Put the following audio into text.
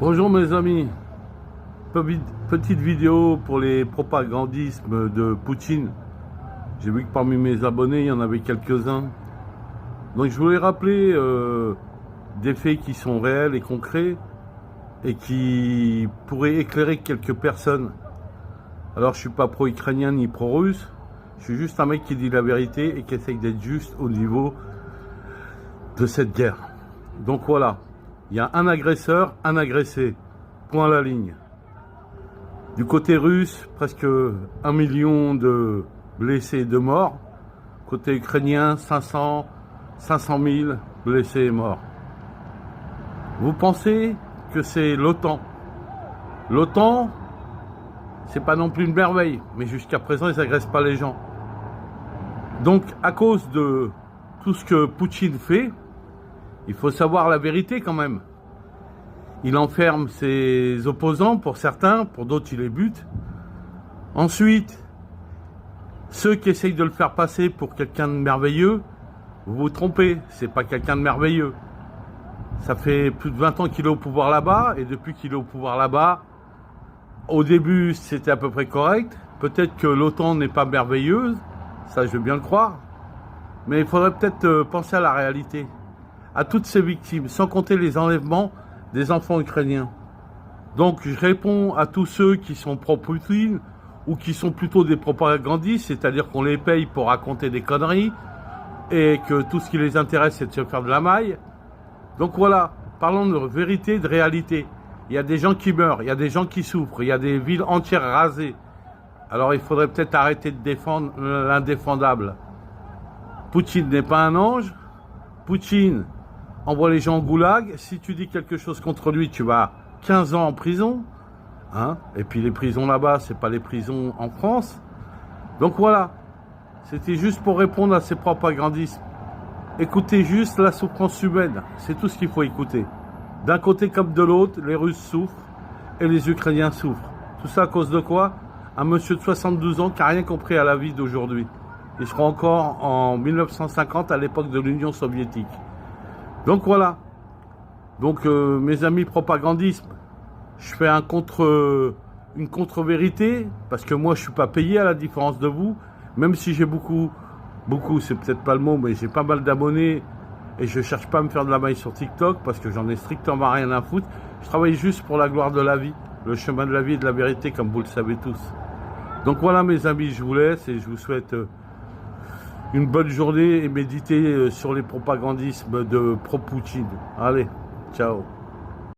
Bonjour mes amis, petite vidéo pour les propagandismes de Poutine. J'ai vu que parmi mes abonnés, il y en avait quelques-uns. Donc je voulais rappeler des faits qui sont réels et concrets et qui pourraient éclairer quelques personnes. Alors je suis pas pro-ukrainien ni pro-russe, je suis juste un mec qui dit la vérité et qui essaye d'être juste au niveau de cette guerre. Donc voilà. Il y a un agresseur, un agressé. Point à la ligne. Du côté russe, presque 1 million de blessés et de morts. Côté ukrainien, 500 000 blessés et morts. Vous pensez que c'est l'OTAN? L'OTAN, c'est pas non plus une merveille, mais jusqu'à présent, ils agressent pas les gens. Donc, à cause de tout ce que Poutine fait, il faut savoir la vérité quand même. Il enferme ses opposants pour certains, pour d'autres il les bute. Ensuite, ceux qui essayent de le faire passer pour quelqu'un de merveilleux, vous vous trompez, c'est pas quelqu'un de merveilleux. Ça fait plus de 20 ans qu'il est au pouvoir là-bas, et depuis qu'il est au pouvoir là-bas, au début c'était à peu près correct. Peut-être que l'OTAN n'est pas merveilleuse, ça je veux bien le croire, mais il faudrait peut-être penser à la réalité. À toutes ces victimes, sans compter les enlèvements des enfants ukrainiens. Donc je réponds à tous ceux qui sont pro-Poutine ou qui sont plutôt des propagandistes, c'est-à-dire qu'on les paye pour raconter des conneries et que tout ce qui les intéresse c'est de se faire de la maille. Donc voilà, parlons de vérité, de réalité. Il y a des gens qui meurent, il y a des gens qui souffrent, il y a des villes entières rasées. Alors il faudrait peut-être arrêter de défendre l'indéfendable. Poutine n'est pas un ange. Poutine envoie les gens au goulag. Si tu dis quelque chose contre lui, tu vas 15 ans en prison. Hein, et puis les prisons là-bas, c'est pas les prisons en France. Donc voilà. C'était juste pour répondre à ces propagandistes. Écoutez juste la souffrance humaine. C'est tout ce qu'il faut écouter. D'un côté comme de l'autre, les Russes souffrent et les Ukrainiens souffrent. Tout ça à cause de quoi? Un monsieur de 72 ans qui n'a rien compris à la vie d'aujourd'hui. Il sera encore en 1950 à l'époque de l'Union soviétique. Donc voilà. Donc mes amis propagandistes, je fais une contre-vérité parce que moi je suis pas payé à la différence de vous, même si j'ai beaucoup c'est peut-être pas le mot, mais j'ai pas mal d'abonnés et je cherche pas à me faire de la maille sur TikTok parce que j'en ai strictement rien à foutre. Je travaille juste pour la gloire de la vie, le chemin de la vie et de la vérité comme vous le savez tous. Donc voilà mes amis, je vous laisse et je vous souhaite une bonne journée et méditez sur les propagandismes de pro-Poutine. Allez, ciao.